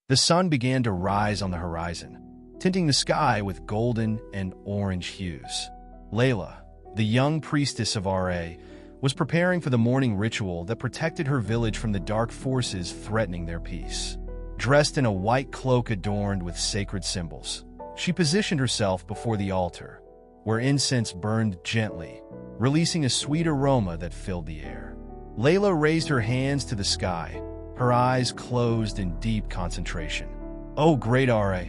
The sun began to rise on the horizon, tinting the sky with golden and orange hues. Layla, the young priestess of Ra, was preparing for the morning ritual that protected her village from the dark forces threatening their peace. Dressed in a white cloak adorned with sacred symbols, she positioned herself before the altar, where incense burned gently, releasing a sweet aroma that filled the air. Layla raised her hands to the sky, her eyes closed in deep concentration. "O great Ra,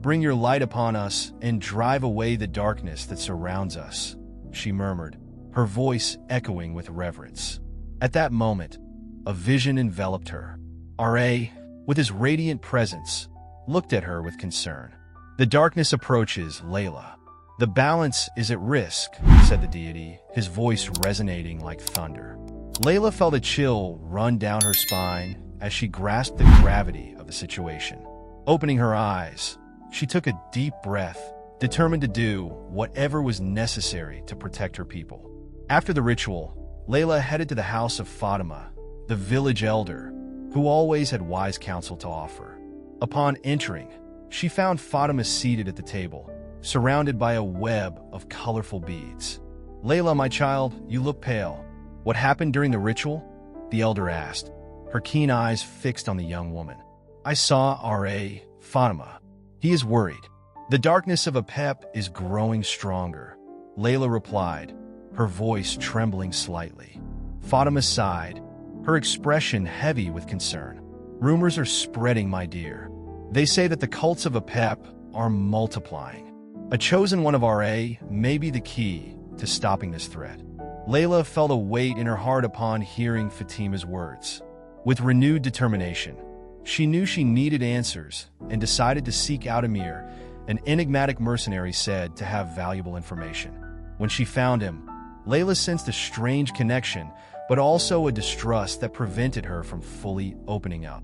bring your light upon us and drive away the darkness that surrounds us," she murmured, her voice echoing with reverence. At that moment, a vision enveloped her. Ra, with his radiant presence, looked at her with concern. "The darkness approaches, Layla. The balance is at risk," said the deity, his voice resonating like thunder. Layla felt a chill run down her spine as she grasped the gravity of the situation. Opening her eyes, she took a deep breath, determined to do whatever was necessary to protect her people. After the ritual, Layla headed to the house of Fatima, the village elder, who always had wise counsel to offer. Upon entering, she found Fatima seated at the table, surrounded by a web of colorful beads. "Layla, my child, you look pale. What happened during the ritual?" the elder asked, her keen eyes fixed on the young woman. "I saw R.A. Fatima. He is worried. The darkness of Apep is growing stronger," Layla replied, her voice trembling slightly. Fatima sighed, her expression heavy with concern. "Rumors are spreading, my dear. They say that the cults of Apep are multiplying. A chosen one of R.A. may be the key to stopping this threat." Layla felt a weight in her heart upon hearing Fatima's words. With renewed determination, she knew she needed answers and decided to seek out Amir, an enigmatic mercenary said to have valuable information. When she found him, Layla sensed a strange connection, but also a distrust that prevented her from fully opening up.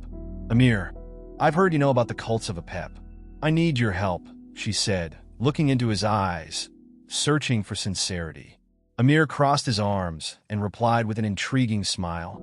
"Amir, I've heard you know about the cults of Apep. I need your help," she said, looking into his eyes, searching for sincerity. Amir crossed his arms and replied with an intriguing smile.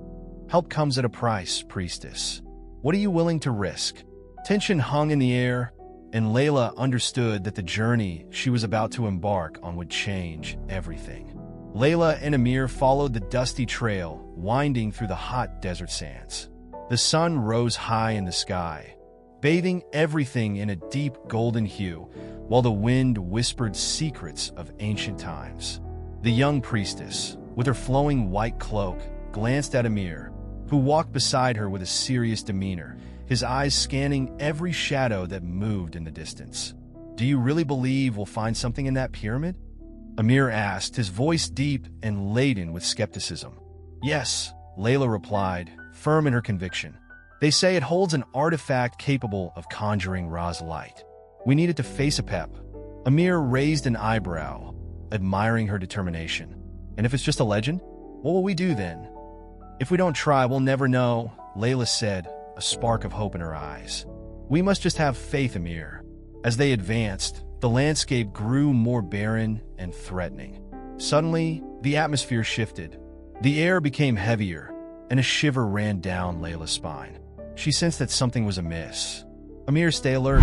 "Help comes at a price, priestess. What are you willing to risk?" Tension hung in the air, and Layla understood that the journey she was about to embark on would change everything. Layla and Amir followed the dusty trail, winding through the hot desert sands. The sun rose high in the sky, bathing everything in a deep golden hue, while the wind whispered secrets of ancient times. The young priestess, with her flowing white cloak, glanced at Amir, who walked beside her with a serious demeanor, his eyes scanning every shadow that moved in the distance. "Do you really believe we'll find something in that pyramid?" Amir asked, his voice deep and laden with skepticism. "Yes," Layla replied, firm in her conviction. "They say it holds an artifact capable of conjuring Ra's light. We need it to face Apep." Amir raised an eyebrow, admiring her determination. "And if it's just a legend, what will we do then?" "If we don't try, we'll never know," Layla said, a spark of hope in her eyes. "We must just have faith, Amir." As they advanced, the landscape grew more barren and threatening. Suddenly, the atmosphere shifted. The air became heavier, and a shiver ran down Layla's spine. She sensed that something was amiss. "Amir, stay alert.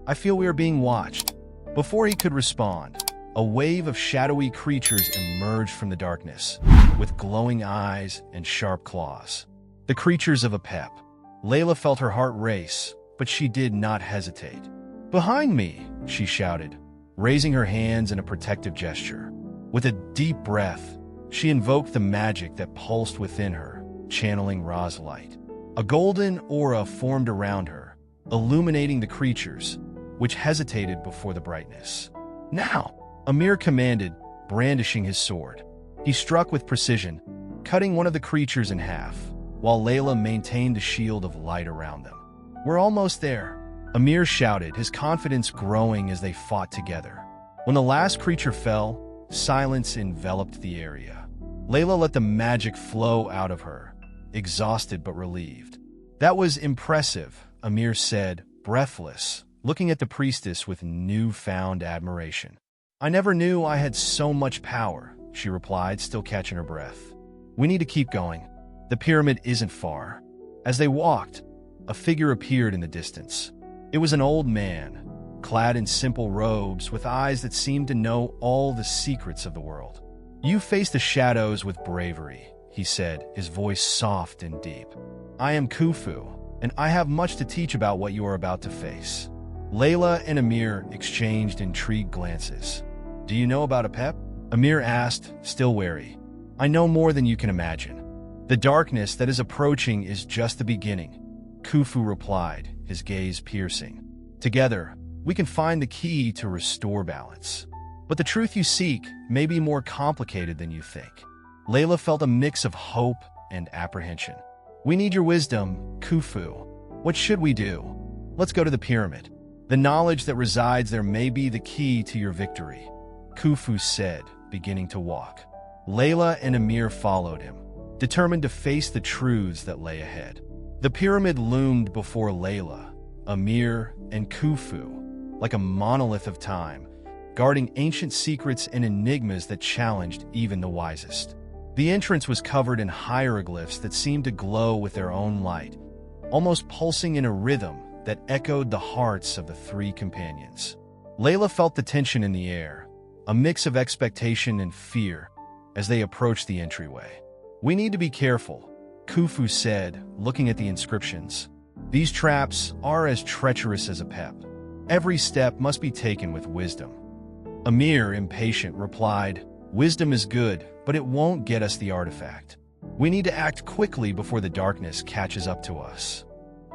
I feel we are being watched." Before he could respond, a wave of shadowy creatures emerged from the darkness, with glowing eyes and sharp claws. The creatures of Apep. Layla felt her heart race, but she did not hesitate. "Behind me!" she shouted, raising her hands in a protective gesture. With a deep breath, she invoked the magic that pulsed within her, channeling Ra's light. A golden aura formed around her, illuminating the creatures, which hesitated before the brightness. "Now!" Amir commanded, brandishing his sword. He struck with precision, cutting one of the creatures in half, while Layla maintained a shield of light around them. "We're almost there," Amir shouted, his confidence growing as they fought together. When the last creature fell, silence enveloped the area. Layla let the magic flow out of her, exhausted but relieved. "That was impressive," Amir said, breathless, looking at the priestess with newfound admiration. "I never knew I had so much power," she replied, still catching her breath. "We need to keep going. The pyramid isn't far." As they walked, a figure appeared in the distance. It was an old man, clad in simple robes with eyes that seemed to know all the secrets of the world. "You face the shadows with bravery," he said, his voice soft and deep. "I am Khufu, and I have much to teach about what you are about to face." Layla and Amir exchanged intrigued glances. "Do you know about Apep?" Amir asked, still wary. "I know more than you can imagine. The darkness that is approaching is just the beginning," Khufu replied, his gaze piercing. "Together, we can find the key to restore balance. But the truth you seek may be more complicated than you think." Layla felt a mix of hope and apprehension. "We need your wisdom, Khufu. What should we do?" "Let's go to the pyramid. The knowledge that resides there may be the key to your victory," Khufu said, beginning to walk. Layla and Amir followed him, determined to face the truths that lay ahead. The pyramid loomed before Layla, Amir, and Khufu, like a monolith of time, guarding ancient secrets and enigmas that challenged even the wisest. The entrance was covered in hieroglyphs that seemed to glow with their own light, almost pulsing in a rhythm that echoed the hearts of the three companions. Layla felt the tension in the air, a mix of expectation and fear, as they approached the entryway. "We need to be careful," Khufu said, looking at the inscriptions. "These traps are as treacherous as Apep. Every step must be taken with wisdom." Amir, impatient, replied, "Wisdom is good, but it won't get us the artifact. We need to act quickly before the darkness catches up to us."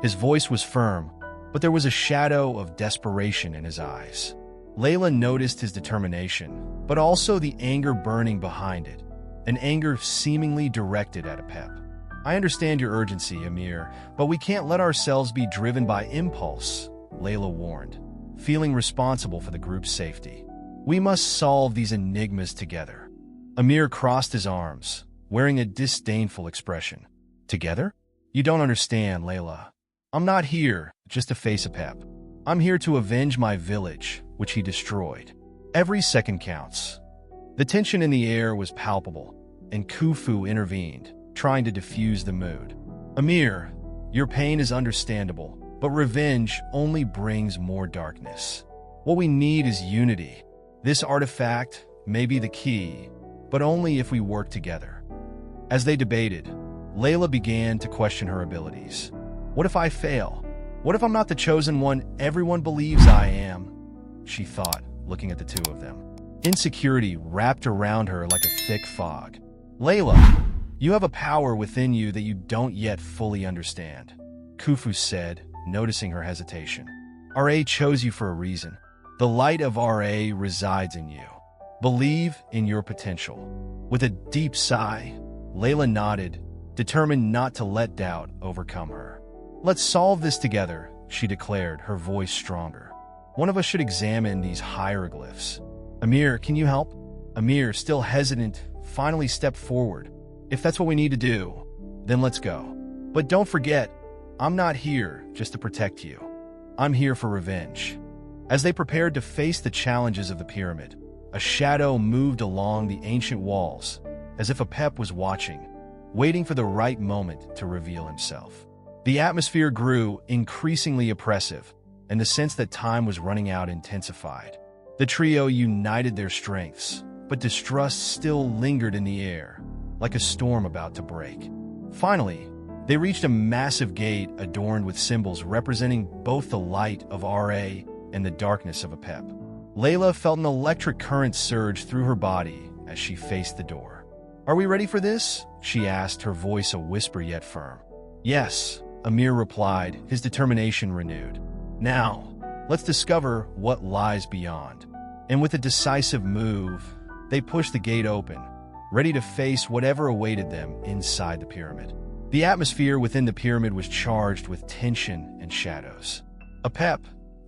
His voice was firm, but there was a shadow of desperation in his eyes. Layla noticed his determination, but also the anger burning behind it, an anger seemingly directed at Apep. "I understand your urgency, Amir, but we can't let ourselves be driven by impulse," Layla warned, feeling responsible for the group's safety. "We must solve these enigmas together." Amir crossed his arms, wearing a disdainful expression. "Together? You don't understand, Layla. I'm not here just to face Apep. I'm here to avenge my village, which he destroyed. Every second counts." The tension in the air was palpable, and Khufu intervened, trying to diffuse the mood. "Amir, your pain is understandable, but revenge only brings more darkness. What we need is unity. This artifact may be the key, but only if we work together." As they debated, Layla began to question her abilities. "What if I fail? What if I'm not the chosen one everyone believes I am?" she thought, looking at the two of them. Insecurity wrapped around her like a thick fog. "Layla, you have a power within you that you don't yet fully understand," Khufu said, noticing her hesitation. "RA chose you for a reason. The light of RA resides in you. Believe in your potential." With a deep sigh, Layla nodded, determined not to let doubt overcome her. "Let's solve this together," she declared, her voice stronger. "One of us should examine these hieroglyphs. Amir, can you help?" Amir, still hesitant, finally stepped forward. "If that's what we need to do, then let's go. But don't forget, I'm not here just to protect you. I'm here for revenge." As they prepared to face the challenges of the pyramid, a shadow moved along the ancient walls, as if Apep was watching, waiting for the right moment to reveal himself. The atmosphere grew increasingly oppressive, and the sense that time was running out intensified. The trio united their strengths, but distrust still lingered in the air, like a storm about to break. Finally, they reached a massive gate adorned with symbols representing both the light of RA and the darkness of Apep. Layla felt an electric current surge through her body as she faced the door. "Are we ready for this?" she asked, her voice a whisper yet firm. "Yes," Amir replied, his determination renewed. "Now, let's discover what lies beyond." And with a decisive move, they pushed the gate open, ready to face whatever awaited them inside the pyramid. The atmosphere within the pyramid was charged with tension and shadows. Apep,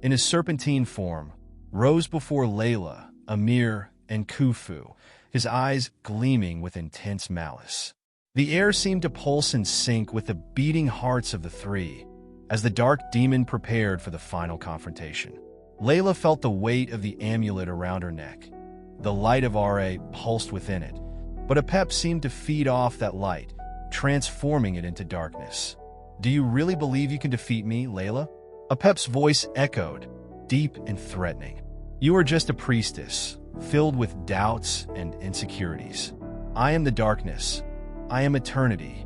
in his serpentine form, rose before Layla, Amir, and Khufu, his eyes gleaming with intense malice. The air seemed to pulse in sync with the beating hearts of the three, as the dark demon prepared for the final confrontation. Layla felt the weight of the amulet around her neck. The light of RA pulsed within it, but Apep seemed to feed off that light, transforming it into darkness. Do you really believe you can defeat me, Layla? Apep's voice echoed, deep and threatening. You are just a priestess, filled with doubts and insecurities. I am the darkness. I am eternity.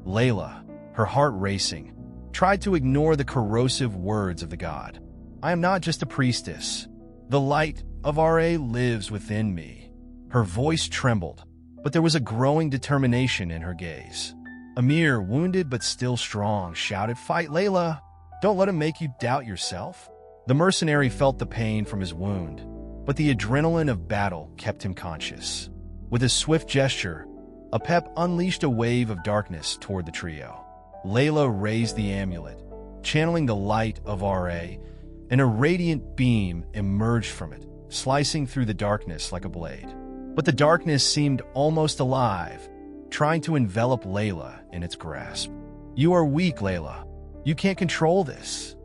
Layla, her heart racing, tried to ignore the corrosive words of the god. I am not just a priestess. The light of Ra lives within me. Her voice trembled, but there was a growing determination in her gaze. Amir, wounded but still strong, shouted, "Fight, Layla! Don't let him make you doubt yourself." The mercenary felt the pain from his wound, but the adrenaline of battle kept him conscious. With a swift gesture, Apep unleashed a wave of darkness toward the trio. Layla raised the amulet, channeling the light of Ra, and a radiant beam emerged from it, slicing through the darkness like a blade. But the darkness seemed almost alive, trying to envelop Layla in its grasp. "You are weak, Layla. You can't control this."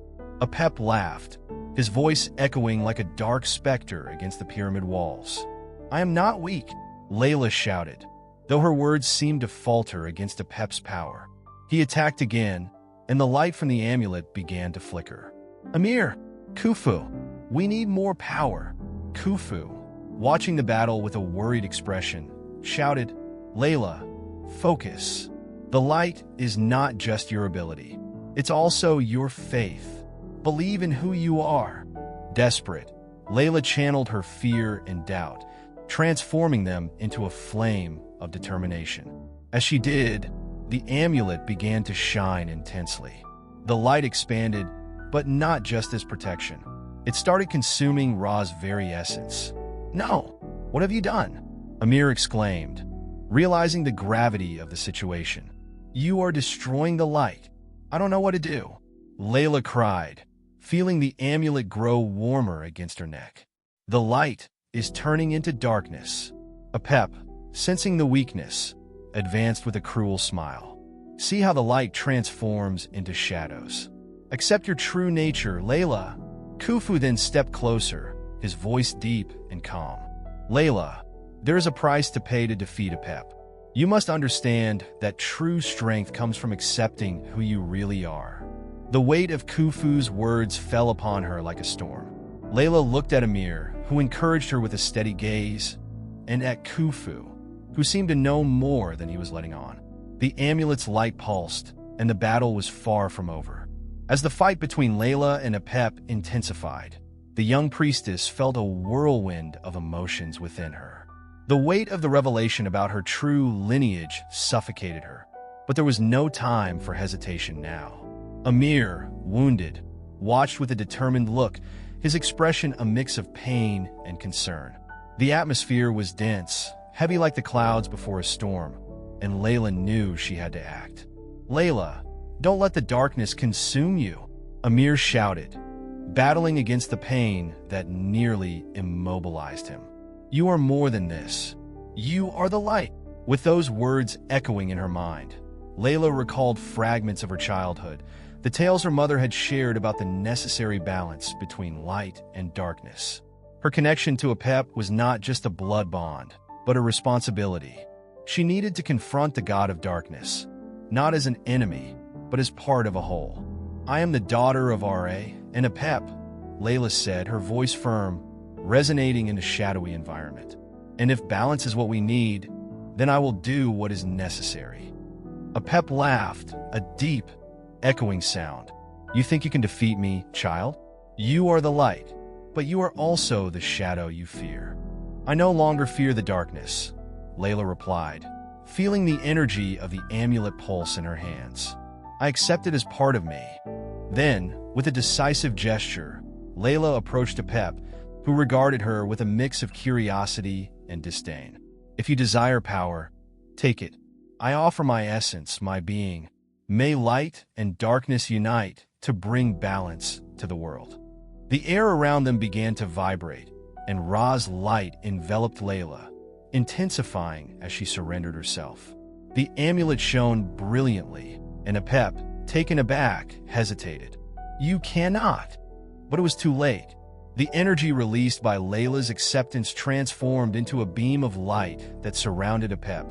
Apep laughed, his voice echoing like a dark specter against the pyramid walls. "I am not weak," Layla shouted, though her words seemed to falter against Apep's power. He attacked again, and the light from the amulet began to flicker. "Amir, Khufu, we need more power." Khufu, watching the battle with a worried expression, shouted, "Layla, focus. The light is not just your ability. It's also your faith. Believe in who you are." Desperate, Layla channeled her fear and doubt, transforming them into a flame of determination. As she did, the amulet began to shine intensely. The light expanded, but not just as protection. It started consuming Ra's very essence. "No, what have you done?" Amir exclaimed, realizing the gravity of the situation. "You are destroying the light. I don't know what to do." Layla cried, feeling the amulet grow warmer against her neck. "The light is turning into darkness." Apep, sensing the weakness, advanced with a cruel smile. "See how the light transforms into shadows. Accept your true nature, Layla." Khufu then stepped closer, his voice deep and calm. "Layla, there is a price to pay to defeat Apep. You must understand that true strength comes from accepting who you really are." The weight of Khufu's words fell upon her like a storm. Layla looked at Amir, who encouraged her with a steady gaze, and at Khufu, who seemed to know more than he was letting on. The amulet's light pulsed, and the battle was far from over. As the fight between Layla and Apep intensified, the young priestess felt a whirlwind of emotions within her. The weight of the revelation about her true lineage suffocated her, but there was no time for hesitation now. Amir, wounded, watched with a determined look, his expression a mix of pain and concern. The atmosphere was dense, heavy like the clouds before a storm, and Layla knew she had to act. "Layla, don't let the darkness consume you," Amir shouted, battling against the pain that nearly immobilized him. "You are more than this. You are the light." With those words echoing in her mind, Layla recalled fragments of her childhood, the tales her mother had shared about the necessary balance between light and darkness. Her connection to Apep was not just a blood bond, but a responsibility. She needed to confront the god of darkness, not as an enemy, but as part of a whole. "I am the daughter of Ra and Apep," Layla said, her voice firm, resonating in a shadowy environment. "And if balance is what we need, then I will do what is necessary." Apep laughed, a deep, echoing sound. "You think you can defeat me, child? You are the light, but you are also the shadow you fear." "I no longer fear the darkness," Layla replied, feeling the energy of the amulet pulse in her hands. "I accept it as part of me." Then, with a decisive gesture, Layla approached Apep, who regarded her with a mix of curiosity and disdain. "If you desire power, take it. I offer my essence, my being. May light and darkness unite to bring balance to the world." The air around them began to vibrate, and Ra's light enveloped Layla, intensifying as she surrendered herself. The amulet shone brilliantly, and Apep, taken aback, hesitated. "You cannot." But it was too late. The energy released by Layla's acceptance transformed into a beam of light that surrounded Apep,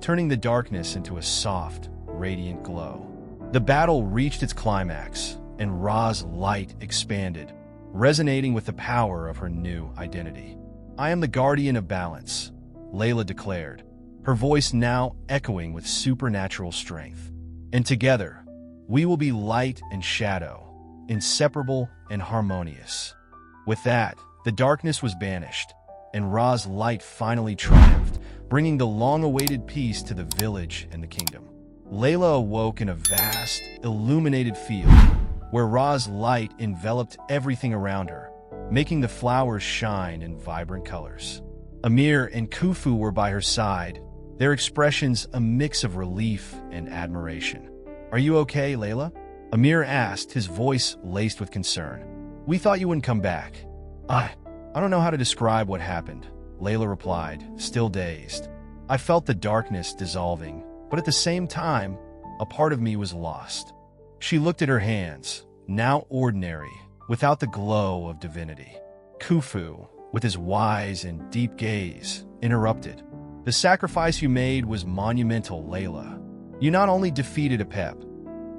turning the darkness into a soft, radiant glow. The battle reached its climax, and Ra's light expanded, resonating with the power of her new identity. "I am the guardian of balance," Layla declared, her voice now echoing with supernatural strength. "And together, we will be light and shadow, inseparable and harmonious." With that, the darkness was banished, and Ra's light finally triumphed, bringing the long-awaited peace to the village and the kingdom. Layla awoke in a vast, illuminated field, where Ra's light enveloped everything around her, making the flowers shine in vibrant colors. Amir and Khufu were by her side, their expressions a mix of relief and admiration. "Are you okay, Layla?" Amir asked, his voice laced with concern. "We thought you wouldn't come back." I don't know how to describe what happened," Layla replied, still dazed. "I felt the darkness dissolving, but at the same time, a part of me was lost." She looked at her hands, now ordinary, without the glow of divinity. Khufu, with his wise and deep gaze, interrupted. "The sacrifice you made was monumental, Layla. You not only defeated Apep,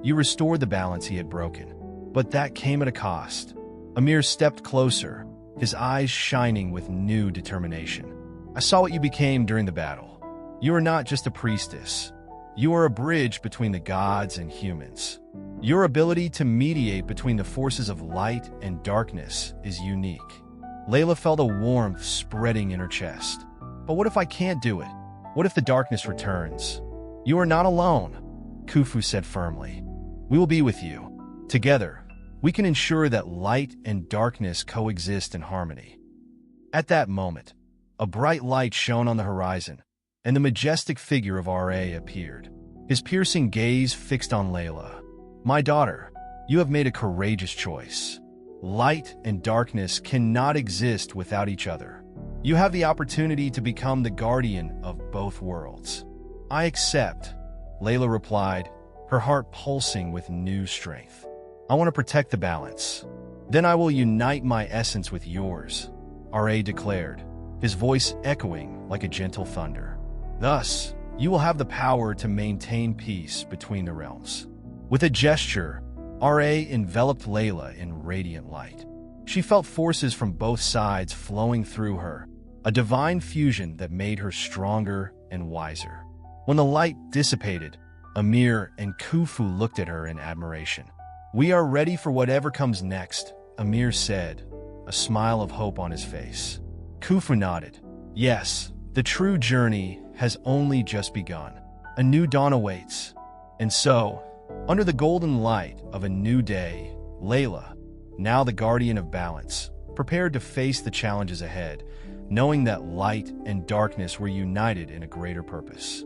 you restored the balance he had broken. But that came at a cost." Amir stepped closer, his eyes shining with new determination. "I saw what you became during the battle. You are not just a priestess. You are a bridge between the gods and humans. Your ability to mediate between the forces of light and darkness is unique." Layla felt a warmth spreading in her chest. "But what if I can't do it? What if the darkness returns?" "You are not alone," Khufu said firmly. "We will be with you. Together, we can ensure that light and darkness coexist in harmony." At that moment, a bright light shone on the horizon, and the majestic figure of R.A. appeared, his piercing gaze fixed on Layla. "My daughter, you have made a courageous choice. Light and darkness cannot exist without each other. You have the opportunity to become the guardian of both worlds." "I accept," Layla replied, her heart pulsing with new strength. "I want to protect the balance. Then I will unite my essence with yours," R.A. declared, his voice echoing like a gentle thunder. "Thus, you will have the power to maintain peace between the realms." With a gesture, R.A. enveloped Layla in radiant light. She felt forces from both sides flowing through her, a divine fusion that made her stronger and wiser. When the light dissipated, Amir and Khufu looked at her in admiration. "We are ready for whatever comes next," Amir said, a smile of hope on his face. Khufu nodded. "Yes, the true journey has only just begun. A new dawn awaits." And so, under the golden light of a new day, Layla, now the guardian of balance, prepared to face the challenges ahead, knowing that light and darkness were united in a greater purpose.